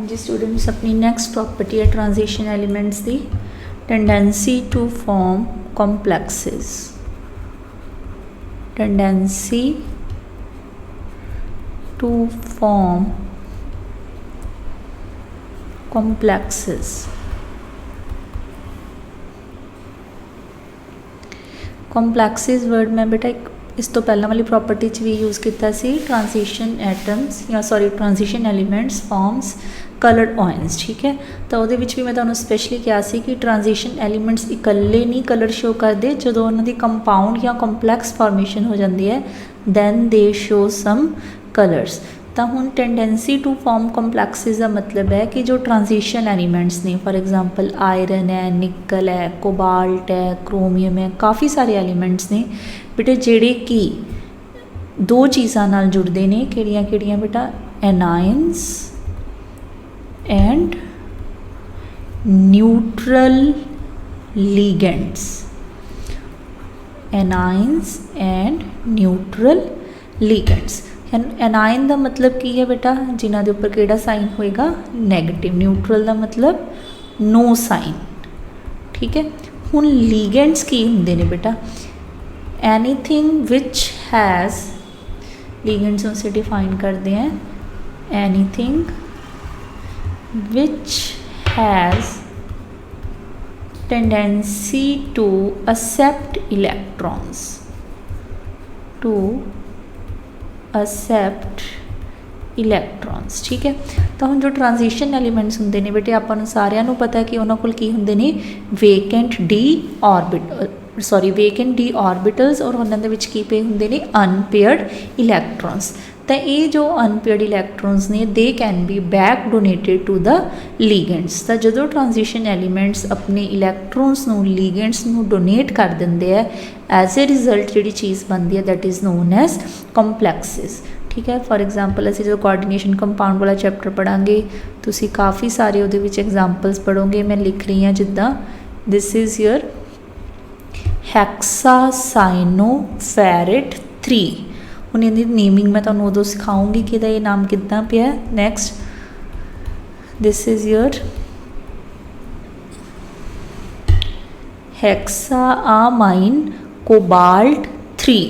हाँ जी स्टूडेंट्स, अपनी नेक्स्ट प्रॉपर्टी है ट्रांजिशन एलिमेंट्स की tendency to form complexes. Tendency to form complexes. Complexes word मैं बेटा एक इस तो पहला वाली प्रॉपर्टी च भी यूज़ किया सी ट्रांजिशन एटम्स या sorry transition elements forms coloured ions. ठीक है, तो वो भी मैं तुहानू स्पैशली कहा सी कि ट्रांजिशन एलीमेंट्स इकल्ले नहीं कलर शो करते, जो उन्होंने कंपाउंड या कॉम्पलैक्स फॉर्मेशन हो जाती है then they show some colours. तो हुण टेंडेंसी टू फॉर्म कॉम्पलैक्सिस का मतलब है कि जो ट्रांजिशन एलीमेंट्स ने, फॉर एग्जांपल आयरन है, निकल है, कोबाल्ट है, क्रोमियम है, काफ़ी सारे एलीमेंट्स ने बेटे जिहड़े कि दो चीज़ां नाल जुड़ते हैं। किहड़ियां किहड़ियां बेटा? Anions and neutral ligands. Anions and neutral ligands. Anion का मतलब की है बेटा? जिन्हां दे उपर किहड़ा साइन होएगा? नैगेटिव। न्यूट्रल का मतलब नो साइन। ठीक है, हुण लीगेंड्स की हुंदे ने बेटा? एनीथिंग विच हैज़, लीगेंड्स उसे डिफाइन करते हैं, anything which has tendency to accept electrons, to accept electrons. ठीक है, तो हम जो ट्रांजिशन एलीमेंट्स होंगे ने बेटे आपां नूं सारिआं नूं पता है कि उन्हां कोल की होंदे ने vacant D orbital, sorry vacant d orbitals, और उन्हां दे विच की पे होंदे ने अनपेयर्ड इलैक्ट्रॉन्स। तो ये जो अनपेयर्ड इलैक्ट्रॉन्स ने they can be back donated to the ligands. तो जो ट्रांजिशन एलीमेंट्स अपने इलैक्ट्रॉन्स नूं लीगेंड्स नूं डोनेट कर देंगे है, एज ए रिजल्ट जी चीज़ बनती है दैट इज़ नोन एज कॉम्पलैक्सिस। ठीक है, फॉर एग्जाम्पल असीं जो कोआर्डिनेशन कंपाउंड वाला चैप्टर पढ़ांगे, तुसीं काफ़ी सारे उहदे विच एग्जाम्पल्स पढ़ोगे। मैं लिख रही हाँ जिद्दां दिस इज़ योर हेक्सासाइनोफेरेट 3। हुण इहदी नेमिंग मैं तुहानूं उदों सिखाऊंगी कि ये नाम किद्दां पिया। Next this is your hexammine cobalt 3।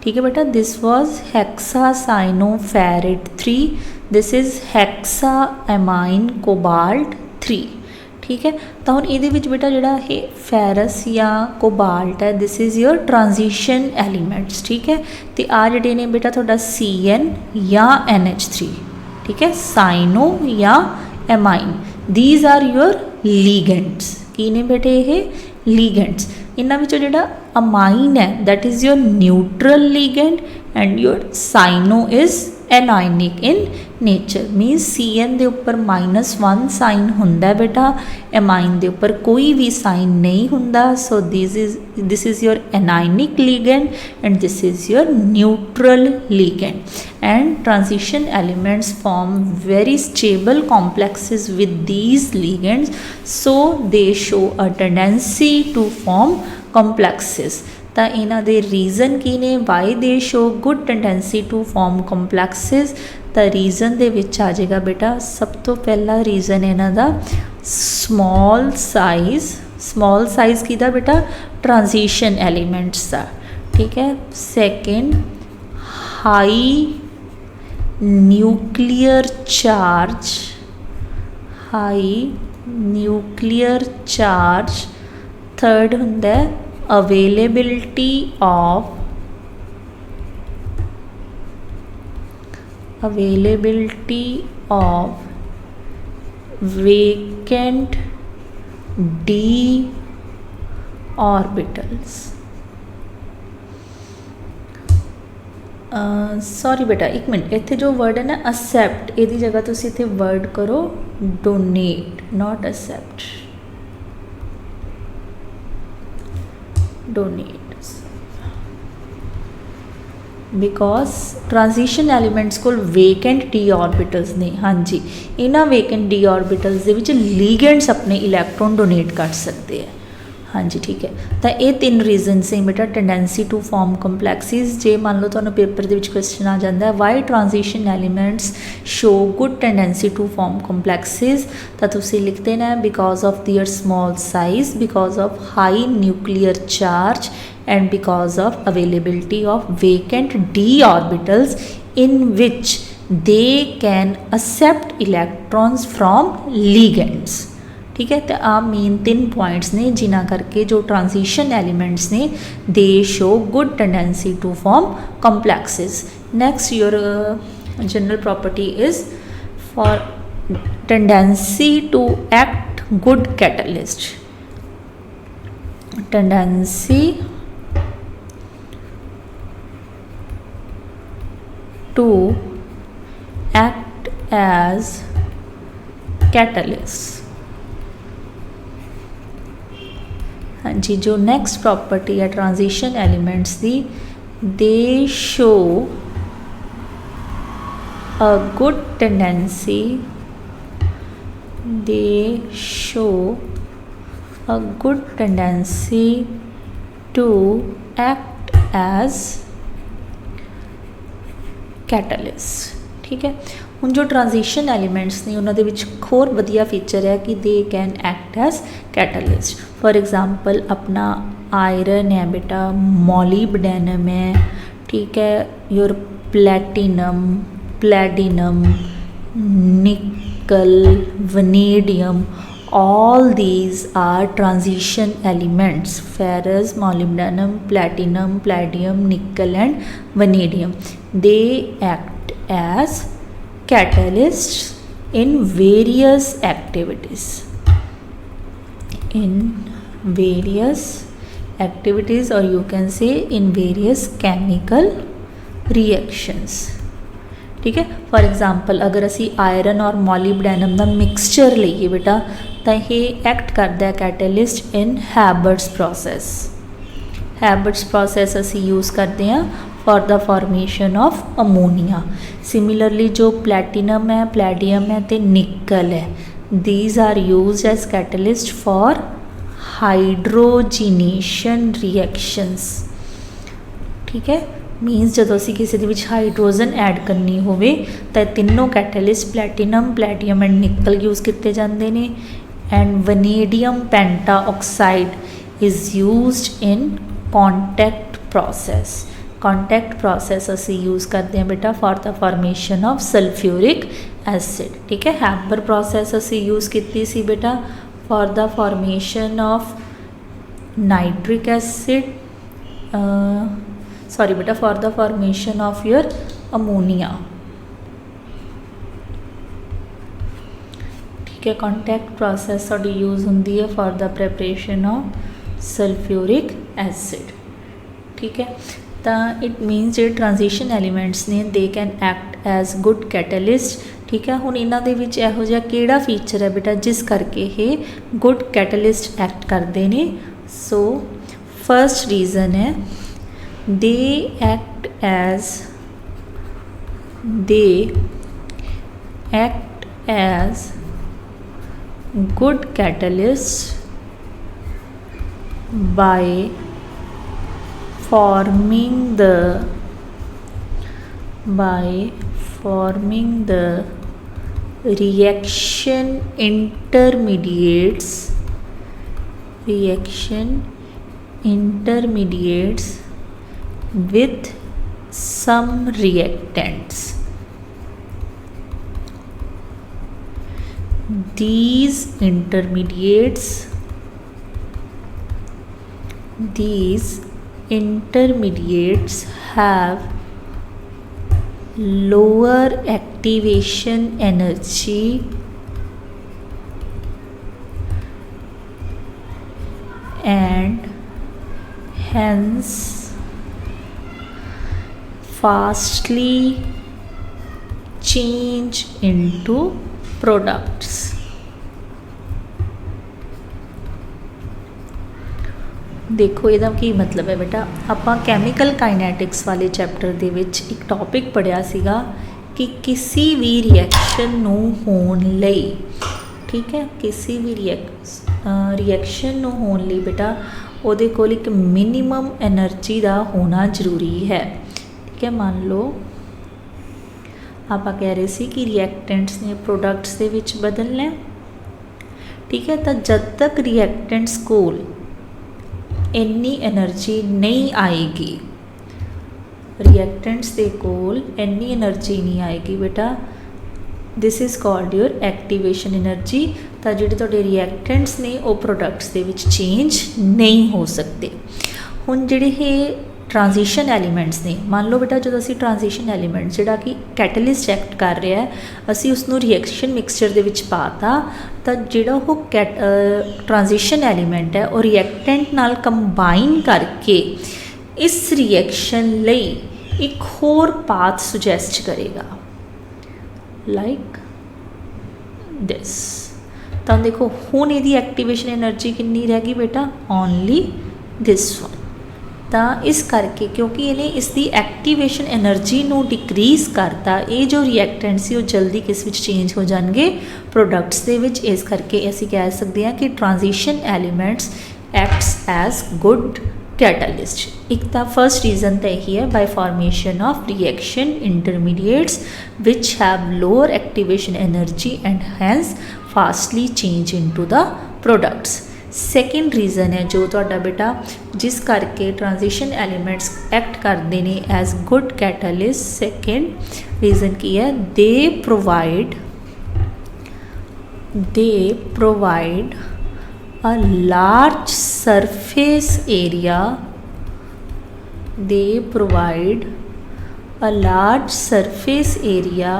ठीक है बेटा, this was hexacyanoferrate 3, this is hexammine cobalt 3। ठीक है, तो हुण इहदे विच बेटा जिहड़ा ये फेरस या कोबाल्ट है this is your transition elements. ठीक है, तो आ जिहड़े ने बेटा तुहाडा CN या NH3। ठीक है, साइनो या amine, these are your ligands. की ने बेटे ये लीगेंड्स। इन्हां विचों जिहड़ा अमाइन है that is your neutral ligand and your cyano is anionic in nature. Minus CN दे उपर -1 साइन हुंदा बेटा, एमाइन दे उपर कोई भी साइन नहीं हुंदा। So this is your anionic ligand and this is your neutral ligand. And transition elements form very stable complexes with these ligands, so they show a tendency to form complexes. तो इन्हां दे reason की ने? Why they show good tendency to form complexes. तो reason दे विच आ जाएगा बेटा, सब तो पहला रीजन इन्हां दा स्मॉल साइज। स्मॉल साइज किहदा बेटा? ट्रांजिशन एलीमेंट्स दा। ठीक है, second high nuclear charge, high nuclear charge. Third हुंदा है availability of vacant d orbitals। Sorry बेटा एक मिनट, इत्थे जो वर्ड है ना एक्सेप्ट, इसकी जगह तुसीं इत्थे वर्ड करो donate, not accept, donate. Because transition elements को वेकेंट डी ऑर्बिटल्स ने। हाँ जी, इन्हां वेकेंट डी ऑर्बिटल्स दे विच लीगेंड्स अपने इलैक्ट्रॉन डोनेट कर सकते हैं। हाँ जी ठीक है। तो ये 3 रीजन से बेटा टेंडेंसी टू फॉर्म कंपलैक्सिस। जे मान लो तुहानूं पेपर दे विच क्वेश्चन आ जाता है why transition elements show good tendency to form complexes, तो तुसीं लिख देना because of their small size, because of high nuclear charge and because of availability of vacant d orbitals in which they can accept electrons from ligands। ठीक है, तो आ main 3 points ने जिन्ना करके जो ट्रांजिशन एलिमेंट्स ने they show good tendency to form complexes. Next your general property is for tendency to act good catalyst. Tendency to act as catalyst. हाँ जी, जो नेक्स्ट प्रॉपर्टी है ट्रांजिशन एलिमेंट्स दी, they show a good tendency, they show a good tendency to act as catalyst. ठीक है, हुण जो transition elements ने उन्होंने विच होर वधिया फीचर है कि they can act as catalyst. For example अपना आयरन है बेटा, मॉलीब्डेनम है, ठीक है, your platinum, platinum, nickel, vanadium, all these are transition elements, ferrous, molybdenum, platinum, palladium, nickel and vanadium. They act as catalysts in various activities, in various activities, or you can say in various chemical reactions। ठीक है, for example अगर असी iron और मॉलीब्डेनम का mixture लीए बेटा, तो यह एक्ट करता है catalyst in Haber's process. Haber's process असी यूज़ करते हैं for the formation of ammonia. Similarly जो प्लैटिनम है, प्लैडियम है तो निकल है, these are use as catalyst for hydrogenation reactions. ठीक है, मीनस जो असी किसी दे विच हाइड्रोजन ऐड करनी होवे तो तीनों catalyst platinum, palladium and nickel use किए जाते हैं। And vanadium penta oxide is used in contact process. Contact process असी यूज़ करते हैं बेटा for the formation of sulphuric acid. ठीक है, हैबर प्रोसैस असी यूज़ की सी बेटा for the formation of nitric acid, sorry बेटा for the formation of your ammonia. ठीक है, कॉन्टैक्ट प्रोसैस साडी यूज़ होंदी है for the preparation of sulphuric acid. ठीक है, तो इट मीनस जो ट्रांजिशन एलीमेंट्स ने they can act as good catalyst. ठीक है, हुण इन्हां दे विच इहो जिहा किहड़ा फीचर है बेटा जिस करके ये गुड कैटलिस्ट एक्ट करते हैं। सो फर्स्ट रीज़न है they act as good catalysts by forming the reaction intermediates with some reactants। These intermediates have lower activation energy and hence fastly change into products। देखो ਇਹਦਾ ਕੀ मतलब है बेटा, ਆਪਾਂ chemical kinetics वाले चैप्टर ਦੇ ਵਿੱਚ ਇੱਕ टॉपिक पढ़िया ਸੀਗਾ कि किसी भी रिएक्शन ਨੂੰ ਹੋਣ ਲਈ, ठीक है, किसी भी रिएक्शन होने लिए बेटा ਉਹਦੇ ਕੋਲ एक मिनिमम एनर्जी का होना जरूरी है। ठीक है, मान लो आप कह रहे सी कि रिएक्टेंट्स ने प्रोडक्ट्स के विच बदलना। ठीक है, तो जब तक रिएक्टेंट्स कोल इन्नी एनर्जी नहीं आएगी, रिएक्टेंट्स के कोल इन्नी एनर्जी नहीं आएगी बेटा, this is called your activation energy. तो जिहड़े तुहाडे रिएक्टेंट्स ने वो प्रोडक्ट्स दे विच चेंज नहीं हो सकते। हुण जिहड़े ये ट्रांजिशन एलीमेंट्स ने, मान लो बेटा जो असी ट्रांजिशन एलीमेंट जिहड़ा कि कैटलिस्ट एक्ट कर रहा है, असी उसनूं रिएक्शन मिक्सचर दे विच पाता, तो जिहड़ा वो ट्रांजिशन एलीमेंट है वो रिएक्टेंट नाल कंबाइन करके इस रिएक्शन लई एक होर पाथ सुजैसट करेगा, लाइक दिस। तो देखो हुण इहदी एक्टिवेशन एनर्जी कितनी रह गई बेटा, ओनली दिस वन। तो इस करके क्योंकि इन्हें इसकी एक्टिवेशन एनर्जी नू डिक्रीज करता, ये जो रिएक्टेंट सी वो जल्दी किस विच चेंज हो जाएंगे, प्रोडक्ट्स दे विच। इस करके असी कह सकते हैं कि transition elements acts as good catalyst. एक तो फर्स्ट रीजन तो यही है, by formation of reaction intermediates which have lower activation energy and hence fastly change into the products. Second reason है जो तुहाडा बेटा जिस करके ट्रांजिशन एलीमेंट्स एक्ट करते हैं as good catalyst, second reason की है, they provide a large surface area, they provide a large surface area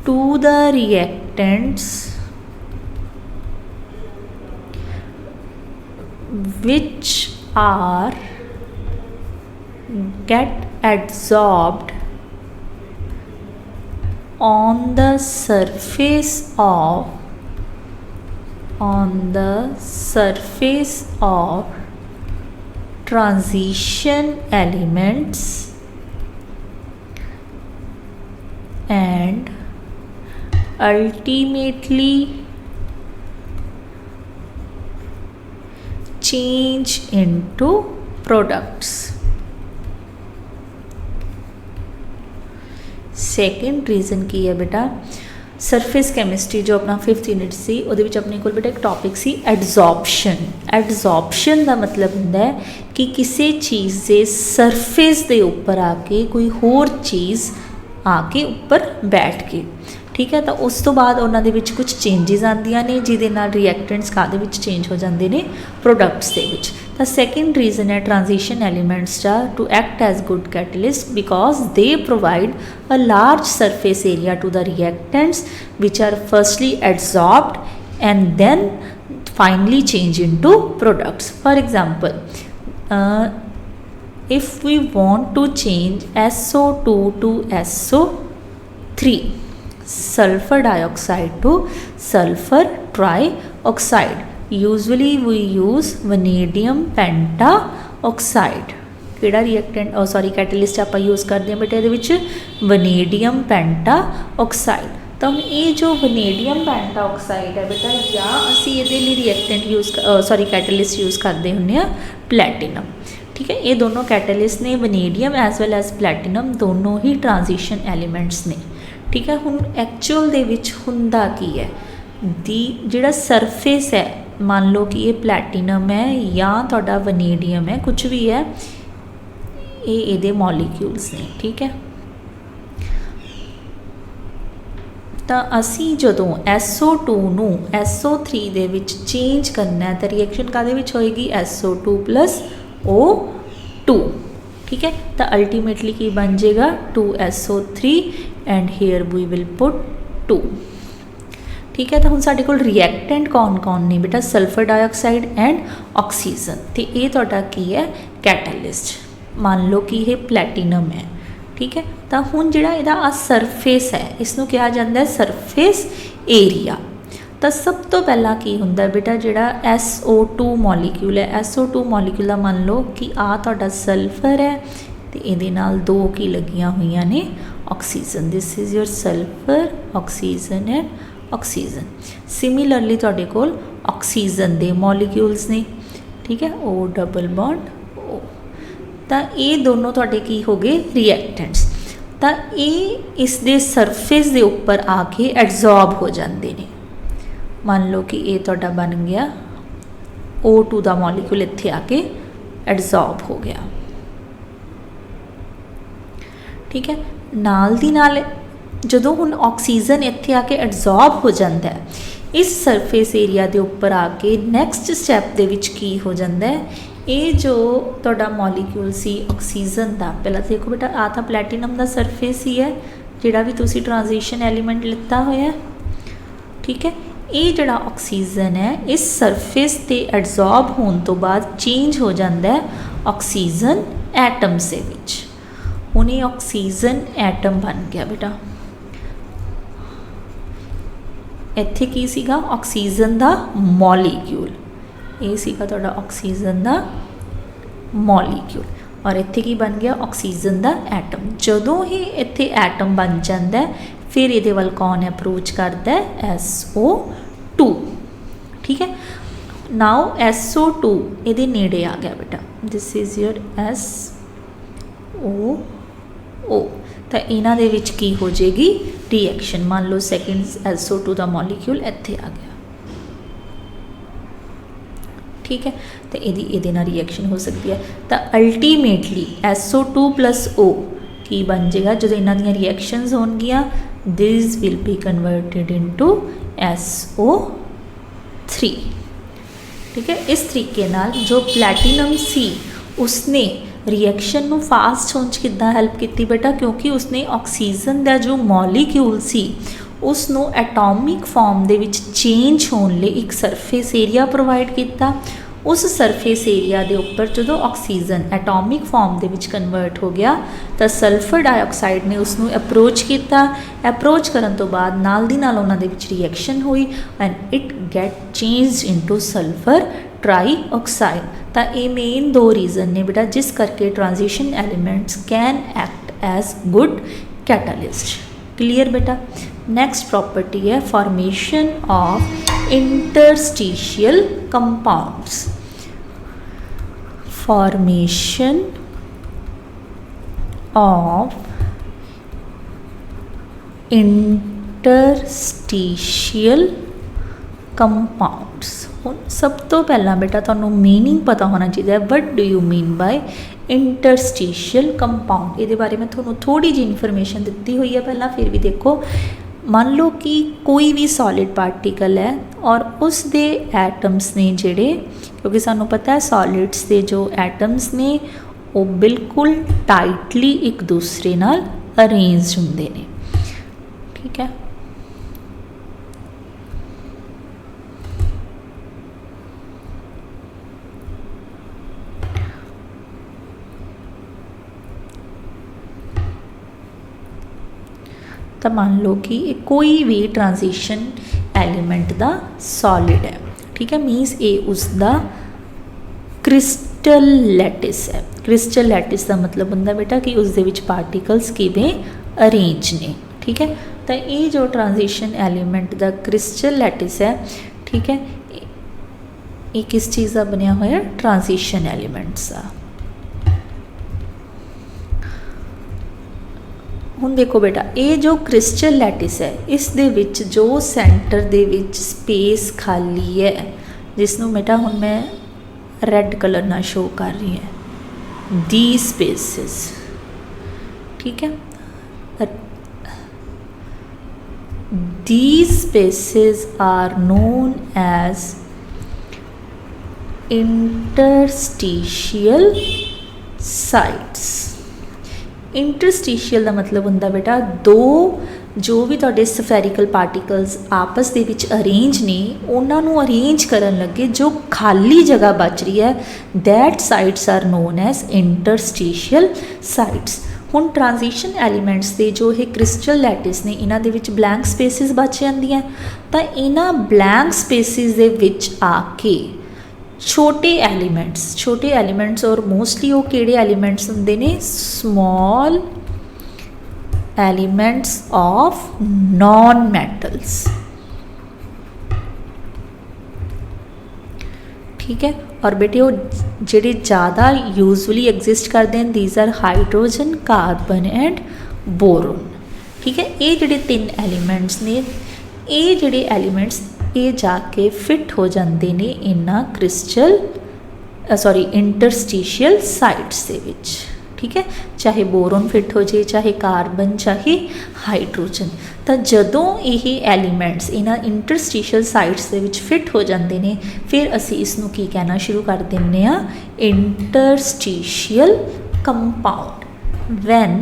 to the reactants which are get absorbed on the surface of transition elements and ultimately change into products। Second reason की है बेटा, surface chemistry जो अपना 5th unit C वो अपने को बेटा एक टॉपिक सी एडजॉर्प्शन। एडजॉर्प्शन का मतलब होंदा है कि किसी चीज़ के सरफेस के उपर आके कोई होर चीज़ आके उपर बैठ के, ठीक है, तो उस तो बाद उन्होंने विच कुछ चेंजिज आंदियां ने जिहदे नाल रिएक्टेंट्स काहदे विच चेंज हो जाते हैं, प्रोडक्ट्स दे विच। तो सैकेंड रीजन है transition elements to act as good catalyst because they provide a large surface area to the reactants which are firstly adsorbed and then finally change into products. For example, if we want to change SO2 to SO3, sulfur dioxide to sulfur trioxide, usually we use vanadium pentaoxide। किहड़ा reactant sorry catalyst आप use करते हैं बेटे ये vanadium pentoxide. तो हम ये जो वनेडियम पेंटाऑक्साइड है बेटा, या असी ये reactant use sorry catalyst use करते होंगे प्लैटिनम। ठीक है, ये दोनों कैटलिस्ट ने, vanadium as well as platinum दोनों ही ट्रांजिशन एलीमेंट्स ने। ठीक है, हुण एक्चुअल दे विच हुंदा की है, दी जिहड़ा सरफेस है, मान लो कि ये प्लैटिनम है या तुहाडा वनेडियम है, कुछ भी है, ये इहदे मॉलीक्यूल्स ने। ठीक है, तो असी जदों SO2 नूं SO3 दे विच चेंज करना है तो रिएक्शन काहदे विच होएगी, SO2 + O2। ठीक है, तो अल्टीमेटली की बन जाएगा 2SO3 and here we will put 2। ठीक है, तो हुण साडे कोल रिएक्टेंट कौन कौन ने बेटा, सल्फर डाइऑक्साइड एंड ऑक्सीजन। तो ये तुहाडा की है कैटलिस्ट। मान लो कि यह प्लैटिनम है। ठीक है, तो हुण जिहड़ा इहदा आ सरफेस है इसनूं कहा जाता है सरफेस एरिया। तो सब तो पहला की हुंदा बेटा जिहड़ा SO2 मॉलीक्यूल है, SO2 मॉलीक्यूल का मान लो कि आ तुहाडा सल्फर है तो इहदे नाल 2 की लगियां हुईयां ने oxygen. This is your sulphur, oxygen and oxygen. Similarly तुहाडे कोल ऑक्सीजन दे मॉलीक्यूल्स ने, ठीक है, O डबल बॉन्ड O। तो ये दोनों तुहाडे की हो गए रिएक्टेंट्स। तो ये इस दे सरफेस के उपर आके एडजॉर्ब हो जाते हैं। मान लो कि ये तुहाडा बन गया O2 का मॉलीक्यूल, इत्थे आके एडजॉर्ब हो गया, ठीक है। नाल दी नाल जदों हुण ऑक्सीजन इत्थे आके एडजॉर्ब हो जाता है, इस सरफेस एरिया के उपर आके नैक्सट स्टैप दे विच की हो जाता है, ये जो तुहाडा मॉलीक्यूल सी ऑक्सीजन का, पहला देखो बेटा आ तां प्लैटिनम का सरफेस ही है जिहड़ा भी तुसीं ट्रांजिशन एलीमेंट लिता होया, ठीक है। ये जिहड़ा ऑक्सीजन है इस सरफेस ते एडजॉर्ब होने तो बाद चेंज हो जाता है ऑक्सीजन एटम्स दे विच। हुण ये ऑक्सीजन एटम बन गया बेटा, इत्थे की सीगा ऑक्सीजन का मॉलीक्यूल, ये सीगा तुहाडा ऑक्सीजन का मॉलीक्यूल, और इत्थे की बन गया ऑक्सीजन का एटम। जदों ही इत्थे एटम बन जाता है फिर ये वल कौन अप्रोच करता है, SO2, ठीक है। नाउ SO2 ये नेड़े आ गया बेटा, दिस इज़ योर SO2, तो इन्हां दे विच की हो जाएगी रिएक्शन। मान लो सेकेंड SO2 का मॉलीक्यूल इत्थे आ गया, ठीक है, तो ये नाल रिएक्शन हो सकती है। तो अल्टीमेटली SO2 प्लस O की बन जाएगा जो इन्हां दी रिएक्शनस होणगियां, this will be converted into SO3, ठीक है। इस तरीके नाल जो प्लैटिनम सी उसने रिएक्शन नू फास्ट होने किद्दां हैल्प की बेटा, क्योंकि उसने ऑक्सीजन का जो मॉलीक्यूल सी उसनू एटॉमिक फॉर्म दे विच चेंज होने लिए एक सरफेस एरिया प्रोवाइड किया। उस सरफेस एरिया के उपर जो ऑक्सीजन एटॉमिक फॉर्म दे विच कन्वर्ट हो गया तो सल्फर डाइऑक्साइड ने उसनू अप्रोच किया। अप्रोच करन तो बाद नाल दी नाल उन्हां दे विच रिएक्शन हुई and it got changed into sulphur trioxide. तो ये मेन दो रीजन ने बेटा जिस करके transition elements can act as good catalyst. Clear बेटा। नेक्स्ट प्रॉपर्टी है formation of interstitial compounds. Formation of interstitial compounds. सब तो पहला बेटा तुहानू मीनिंग पता होना चाहिए, what do you mean by interstitial compound. ये बारे में थोड़ा थोड़ी जी इन्फॉर्मेशन दी हुई है पहला, फिर भी देखो। मान लो कि कोई भी सॉलिड पार्टिकल है और उस दे एटम्स ने जिहड़े, क्योंकि सानू पता है सॉलिड्स के जो एटम्स ने वो बिल्कुल टाइटली एक दूसरे नाल अरेंज होंदे ने, ठीक है। तो मान लो कि कोई भी ट्रांजिशन एलीमेंट का सॉलिड है, ठीक है, मीनस ये उसका क्रिस्टल लैटिस है। क्रिस्टल लैटिस का मतलब होंदा बेटा कि उस दे विच पार्टिकल्स किवें अरेंज ने, ठीक है। तो ये जो ट्रांजिशन एलीमेंट का क्रिस्टल लैटिस है, ठीक है, ये किस चीज़ का बनया होया, ट्रांजिशन एलीमेंट्स का। हुण देखो बेटा ये जो क्रिस्टल लैटिस है इस दे विच जो सेंटर दे विच स्पेस खाली है, जिसनों बेटा हुण मैं रेड कलर ना शो कर रही है, दी स्पेसिस, ठीक है। The spaces are known as interstitial sites. Interstitial का मतलब होंदा बेटा दो जो भी तुहाडे स्फेरिकल पार्टिकल्स आपस दे विच अरेंज ने उन्हां नूं अरेंज करन लगे जो खाली जगह बच रही है, that sites are known as interstitial sites. हुण ट्रांजिशन एलीमेंट्स दे जो है क्रिस्टल लैटिस ने इन्हां दे विच ब्लैंक स्पेसिस बच जांदियां, तां इन्हां ब्लैंक स्पेसिस दे विच आके छोटे एलीमेंट्स और मोस्टली वो किहड़े एलीमेंट्स होंदे ने, small elements of non metals, ठीक है। और बेटे वो ਜਿਹੜੇ ज़्यादा यूजली एग्जिस्ट करते हैं these are hydrogen carbon and boron. ठीक है, ये ਜਿਹੜੇ तीन एलीमेंट्स ने ये ਜਿਹੜੇ एलीमेंट्स ये जाके फिट हो जाते हैं इन्हां क्रिस्टल सॉरी इंटरस्टिशियल साइट्स दे विच। ठीक है, चाहे बोरोन फिट हो जाए, चाहे कार्बन, चाहे हाइड्रोजन। तो जदों ये एलीमेंट्स इन्हां इंटरस्टिशियल साइट्स दे विच फिट हो जाते हैं फिर असी इसनूं की कहना शुरू कर देंगे आ interstitial compound. When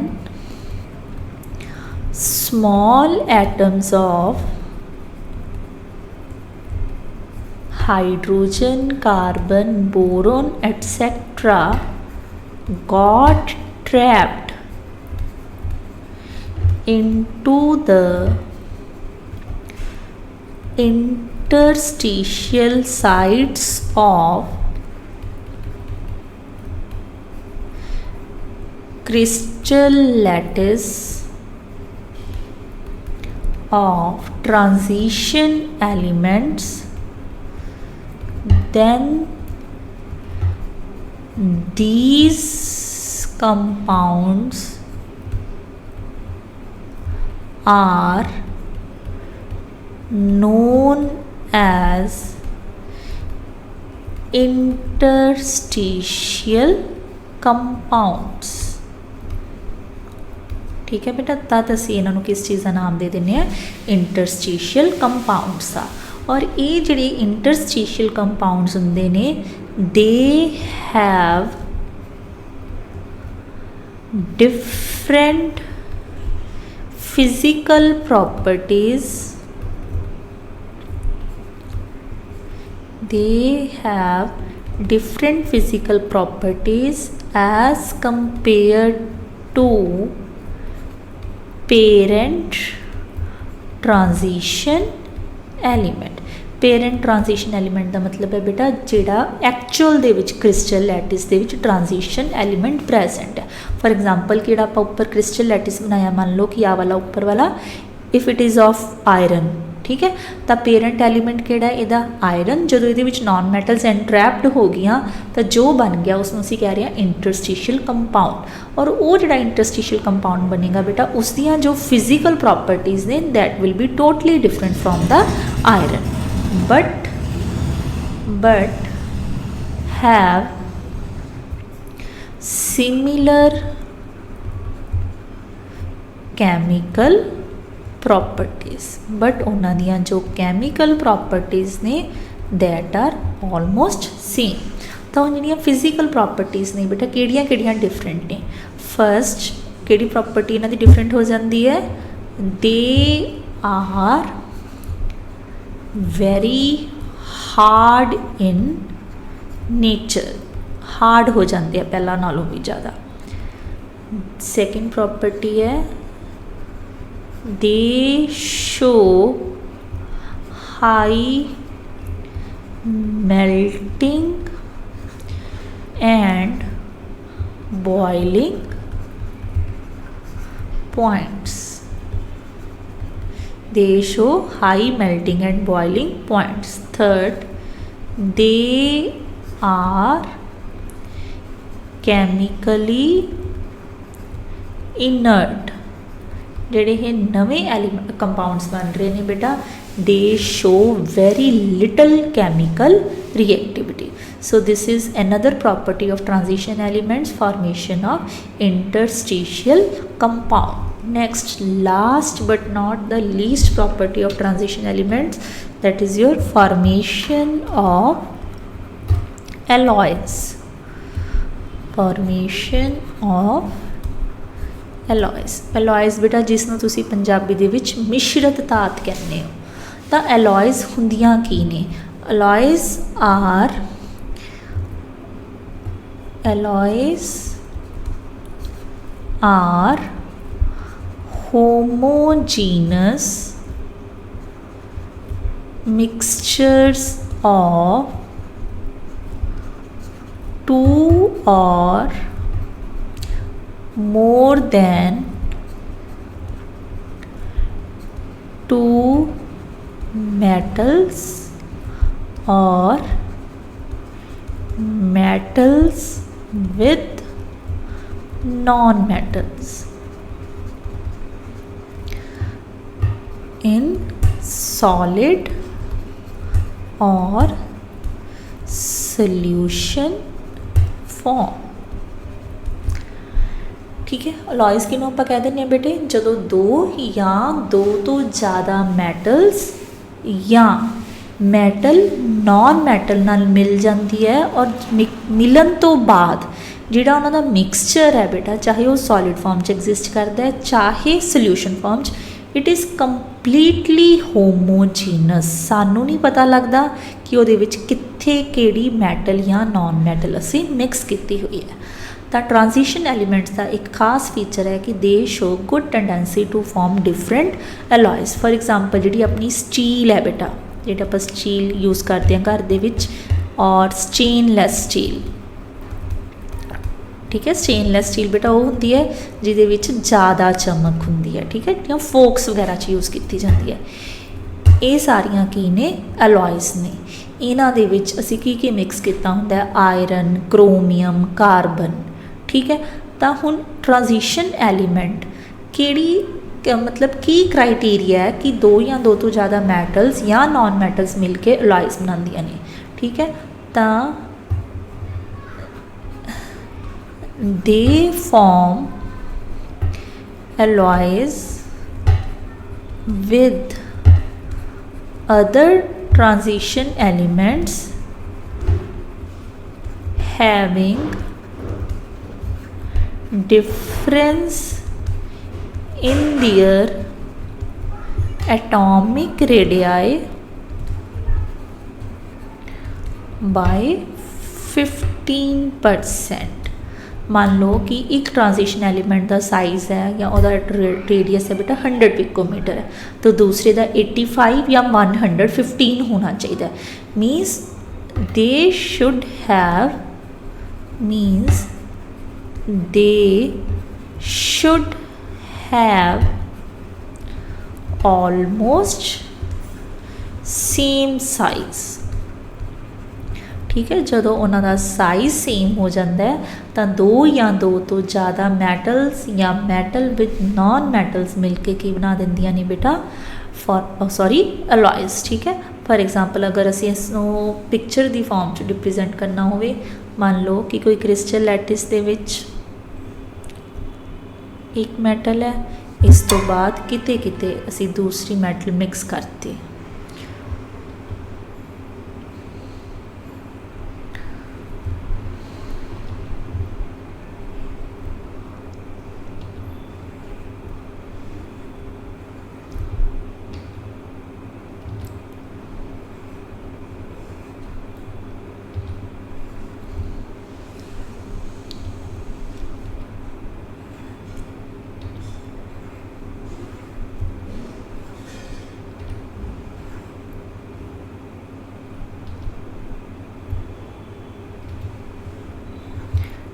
small atoms of hydrogen, carbon, boron, etc. got trapped into the interstitial sites of crystal lattice of transition elements, then these compounds are known as interstitial compounds। ठीक है बेटा, तद असी इन्हों किस चीज़ का नाम दे देने इंटरस्टिशियल कंपाउंड्स का। और ये जिहड़े इंटरस्टिशियल कंपाउंड्स हुंदे ने they have different physical properties, they have different physical properties as compared to parent transition element. Parent transition element का मतलब है बेटा जिहड़ा एक्चुअल दे विच क्रिस्टल लैटिस दे विच ट्रांजिशन एलीमेंट प्रेजेंट है। फॉर एग्जांपल कि जिहड़ा आपां उपर क्रिस्टल लैटिस बनाया, मान लो कि आ वाला उपर वाला if it is of iron, ठीक है, तो पेरेंट एलीमेंट किहड़ा इहदा आयरन। जदों इहदे विच नॉन मैटल्स एंट्रैप्ड हो गईयां तो जो बन गया उसनूं असीं कह रहे हैं इंटरस्टिशियल कंपाउंड। और वो जिहड़ा इंटरस्टिशियल कंपाउंड बनेगा बेटा उसदियां जो फिजिकल प्रॉपर्टीज़ ने that will be totally different from the iron but have similar chemical properties, but उन्हां दियां जो chemical properties ने that are almost same। तो जिहड़ियां physical properties ने बेटा किहड़ियां डिफरेंट ने। फर्स्ट किहड़ी प्रॉपर्टी इन्हां दी डिफरेंट हो जाती है, they are very hard in nature, hard हो जाते हैं पहला नालों भी ज़्यादा। सेकेंड प्रॉपर्टी है दे show high melting and boiling points. They show high melting and boiling points. Third, they are chemically inert। जेडे ये नवे एलिमेंट कंपाउंड्स बन रहे हैं बेटा दे show very little chemical reactivity. So this is another property of transition elements, formation of interstitial compound. Next, last but not the least property of transition elements, that is your formation of alloys। Formation of alloys। alloys बेटा जिसनों तुसी पंजाबी दे विच मिश्रित धात कहने हो। तो alloys हुंदियां की ने? alloys are homogeneous mixtures of two or more than two metals or metals with non-metals in solid or solution form। ठीक है, अलॉयज़ किनों आप कह दें बेटे जो दो या दो तो ज़्यादा मैटल्स या मैटल नॉन मैटल नाल मिल जाती है और मिलन तो बाद जिहड़ा उन्हां दा मिक्सचर है बेटा चाहे वो सॉलिड फॉर्म च एग्जिस्ट करता है चाहे सोल्यूशन फॉर्म च, इट इज़ कंप्लीटली होमोजीनस। सानू नहीं पता लगता कि उहदे विच कित्थे किहड़ी मैटल या नॉन मैटल असी मिक्स की हुई है। तो ट्रांजिशन एलीमेंट्स का एक खास फीचर है कि they show good tendency to form different alloys. For example जी अपनी स्टील है बेटा, जी आप स्टील यूज़ करते हैं घर के और स्टेनलैस स्टील, ठीक है। स्टेनलैस स्टील बेटा वो होंगी है जिहदे विच ज़्यादा चमक होंगी है, ठीक है, जो फोक्स वगैरह च यूज़ की जाती है। ये सारियां की ने अलॉयज़ ने, इन्हां दे विच असीं की मिक्स किया हुंदा है आयरन, क्रोमियम, कार्बन, ठीक है। तो हुण ट्रांजिशन एलीमेंट किहड़ी मतलब की क्राइटेरिया है कि दो या दो तो ज़्यादा मैटल्स या नॉन मैटल्स मिल के अलॉयज़ बनांदियां ने, ठीक है। तो they form alloys with other transition elements having difference in their atomic radii by 15%। मान लो कि एक ट्रांजिशन एलीमेंट का साइज़ है या रेडियस है बेटा 100 पिकोमीटर है, तो दूसरे का 85 या 115 होना चाहिए। Means they should have almost same size, ठीक है। जो उन्होंने साइज़ सेम हो जाता है तो दो या दो तो ज़्यादा मैटल्स या मैटल विद नॉन मैटल्स मिलके की बना देंदियां ने बेटा अलॉयज़, ठीक है। फॉर एग्जाम्पल अगर असी इसनों पिक्चर की फॉर्म च रिप्रजेंट करना हो, मान लो कि कोई क्रिस्टल लैटिस दे विच एक मैटल है, इस तो बाद किते किते असी दूसरी मैटल मिक्स करते,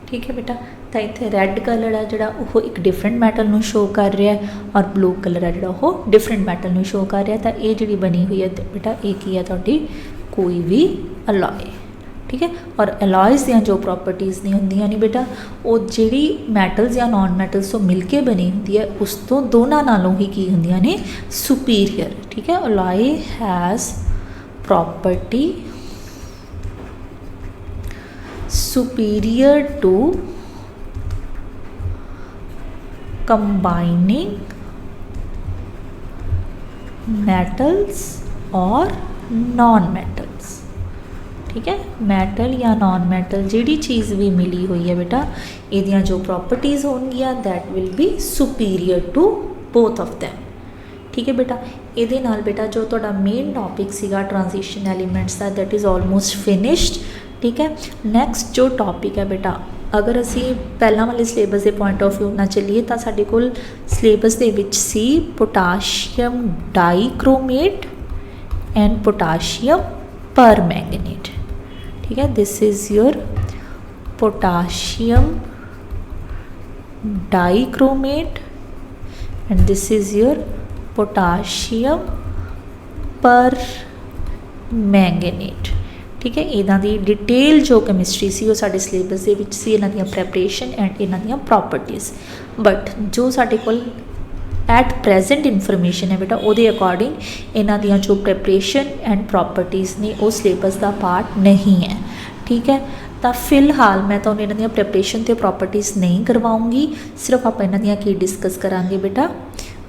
ठीक है बेटा। तो इत्थे रैड कलर है जोड़ा वो एक डिफरेंट मैटल नूं शो कर रहा है और ब्लू कलर है जोड़ा वो डिफरेंट मैटल नूं शो कर रहा है। तो ये जी बनी हुई है बेटा एक ही है तुहाडी कोई भी अलॉय, ठीक है। और अलॉयज़ दी जो प्रॉपर्टीज़ नहीं होंदियां नहीं बेटा वो जिहड़ी मैटल्स या नॉन मैटल्स तो मिल के बनी होंदी है उस तो दोनों नालों ही की होंदियां ने सुपीरियर, ठीक है। Alloy has property superior to combining metals और नॉन मेटल्स, ठीक है। मैटल या नॉन मैटल जिहड़ी चीज़ भी मिली हुई है बेटा इहदियां जो प्रॉपर्टीज़ होणगियां that will be superior to both of them, ठीक है बेटा। इहदे नाल बेटा जो तुहाडा मेन टॉपिक सीगा ट्रांजिशन एलीमेंट्स दा दैट इज़ ऑलमोस्ट फिनिश्ड, ठीक है। नैक्सट जो टॉपिक है बेटा अगर असी पहला वाले सिलेबस के पॉइंट ऑफ व्यू ना चलीए तो साडे कोल सिलेबस दे विच सी potassium dichromate and potassium permanganate, ठीक है। This is your potassium dichromate and this is your potassium permanganate, ठीक है। इन्हां दी डिटेल जो कैमिस्ट्री सी वो साडे सिलेबस दे विच सी, इन्हां दियां प्रैपरेशन एंड इन्हां दियां प्रॉपर्टीज़। बट जो साडे कोल एट प्रेजेंट इनफॉर्मेशन है बेटा, उहदे अकॉर्डिंग इन्हां दियां जो प्रैपरेशन एंड प्रॉपर्टीज़ ने वो सिलेबस का पार्ट नहीं है, ठीक है। तो फिलहाल मैं तो इन्हां दियां प्रैपरेशन ते प्रॉपर्टीज़ नहीं करवाऊँगी, सिर्फ आप इन्हां दियां की डिस्कस करांगे बेटा,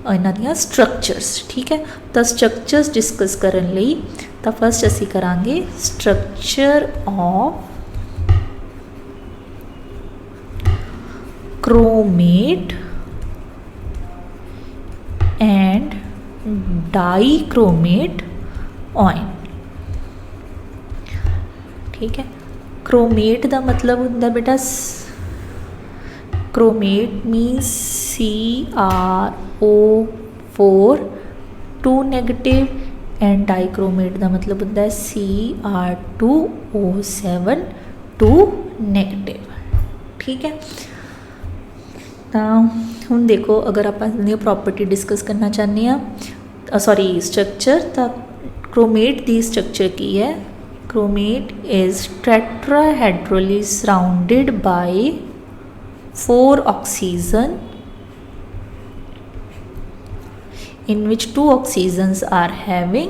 इन्हां दियां स्ट्रक्चर्स, ठीक है। तो स्ट्रक्चर्स डिस्कस करन लई तो फस्ट असी करांगे structure of chromate and dichromate ion, ठीक है। क्रोमेट का मतलब होंदा बेटा, chromate means CrO4 2 negative and dichromate का मतलब होंदा है Cr2O7 2 नेगेटिव, ठीक है। तो हुण देखो, अगर आप प्रॉपर्टी डिस्कस करना चाहते हैं, सॉरी स्ट्रक्चर, तो क्रोमेट की स्ट्रक्चर की है। Chromate is tetrahedrally surrounded by 4 oxygen in which 2 oxygens are having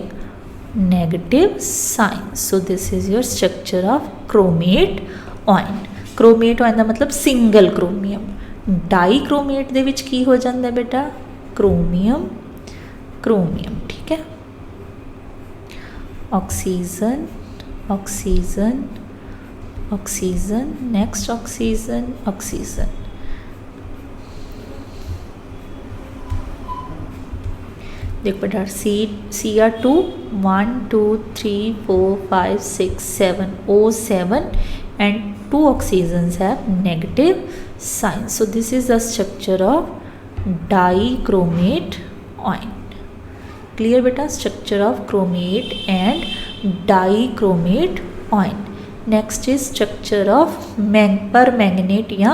negative sign. So this is your structure of chromate ion. Chromate ion का मतलब सिंगल क्रोमियम। डाइक्रोमेट दे विच की हो जाता है बेटा, क्रोमियम क्रोमियम, ठीक है। Oxygen oxygen oxygen, next oxygen oxygen, देख बेटा Cr2 1 2 3 4 5 6 7 O7 and 2 oxygens have negative sign. So this is the structure of dichromate ion. Clear beta, structure of chromate and dichromate ion. Next is structure of permanganate या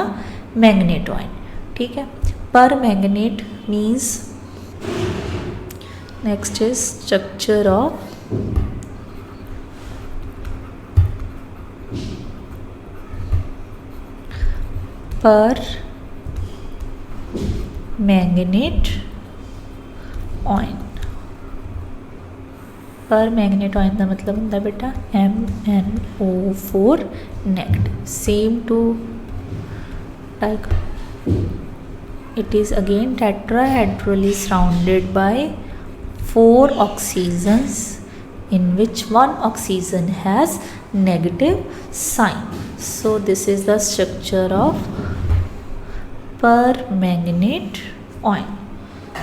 manganate ion, ठीक है। permanganate means, next is structure of permanganate ion। permanganate ion का मतलब होता है बेटा MnO4 negative, same to it is again tetrahedrally surrounded by 4 oxygens in which 1 oxygen has negative sign. So this is the structure of permanganate ion.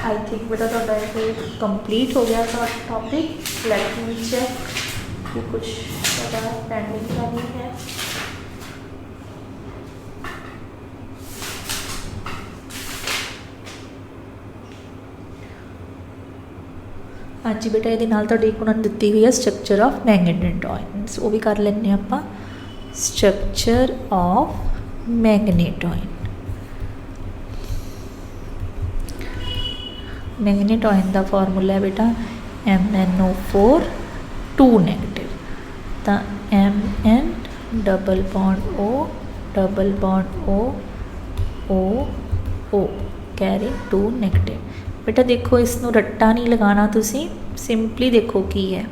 I think बेटा थोड़ा ये complete हो गया था टॉपिक। लेट मी चेक कि कुछ pending का नहीं है। हाँ जी बेटा, ये एक उन्होंने दी हुई है स्ट्रक्चर ऑफ मैंगनेट आयन, वो भी कर लें आप। Structure of manganate ion, manganate ion का फॉर्मूला है बेटा MnO4 2 नेगेटिव, तो Mn double bond O carry 2 negative. बेटा देखो, इसनों रट्टा नहीं लगाना, तुसी सिंपली देखो की है,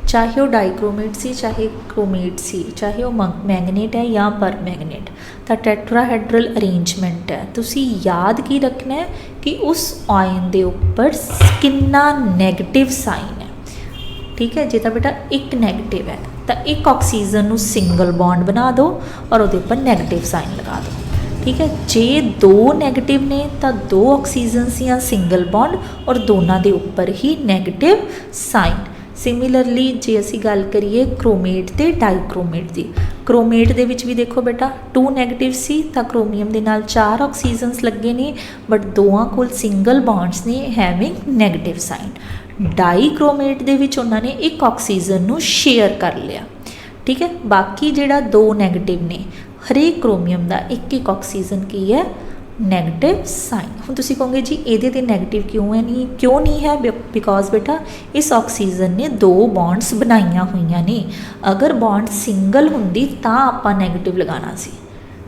चाहे वो डाइक्रोमेट सी, चाहे क्रोमेट सी, चाहे वो मैंगनेट है या परमैंगनेट, तो टेट्राहेड्रल अरेंजमेंट है। तुसी याद की रखना है कि उस आयन के उपर कितना नेगेटिव साइन है, ठीक है। जो बेटा एक नेगेटिव है तो एक ऑक्सीजन को सिंगल बॉन्ड बना दो और वो उपर नैगेटिव साइन लगा दो, ठीक है। जे 2 नैगेटिव ने तो 2 ऑक्सीजनस या सिंगल बॉन्ड और दोनों के उपर ही नैगेटिव साइन। सिमिलरली जे असी गल करिए क्रोमेट ते डाइक्रोमेट की, क्रोमेट दे विच भी देखो बेटा 2 नैगेटिव सी, तो क्रोमियम के नाल 4 ऑक्सीजनस लगे ने, बट दोवां कोल सिंगल बॉन्ड्स ने हैविंग नैगेटिव साइन। डाइक्रोमेट दे विच उन्होंने एक ऑक्सीजन नूं शेयर कर लिया, ठीक है। बाकी जिहड़ा 2 नैगेटिव ने, हरेक क्रोमियम का एक एक ऑक्सीजन की है ਨੈਗੇਟਿਵ ਸਾਈਨ। ਹੁਣ ਤੁਸੀਂ ਕਹੋਗੇ ਜੀ ਇਹਦੇ ਤੇ ਨੈਗੇਟਿਵ ਕਿਉਂ ਨਹੀਂ ਹੈ, ਬਿਕੋਜ਼ ਬੇਟਾ ਇਸ ਆਕਸੀਜਨ ਨੇ 2 ਬੌਂਡਸ ਬਣਾਈਆਂ ਹੋਈਆਂ ਨੇ। ਅਗਰ ਬੌਂਡ ਸਿੰਗਲ ਹੁੰਦੀ ਤਾਂ ਆਪਾਂ ਨੈਗੇਟਿਵ ਲਗਾਉਣਾ ਸੀ,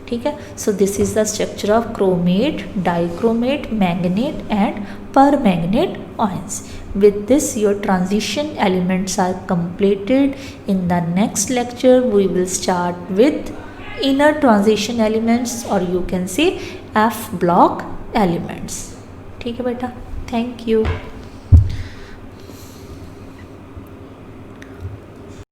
ठीक है। So this is the structure of chromate, dichromate, manganate and permanganate ions. With this your transition elements are completed. In the next lecture we will start with inner transition elements, or you can say F block elements. ठीक है बेटा, thank you.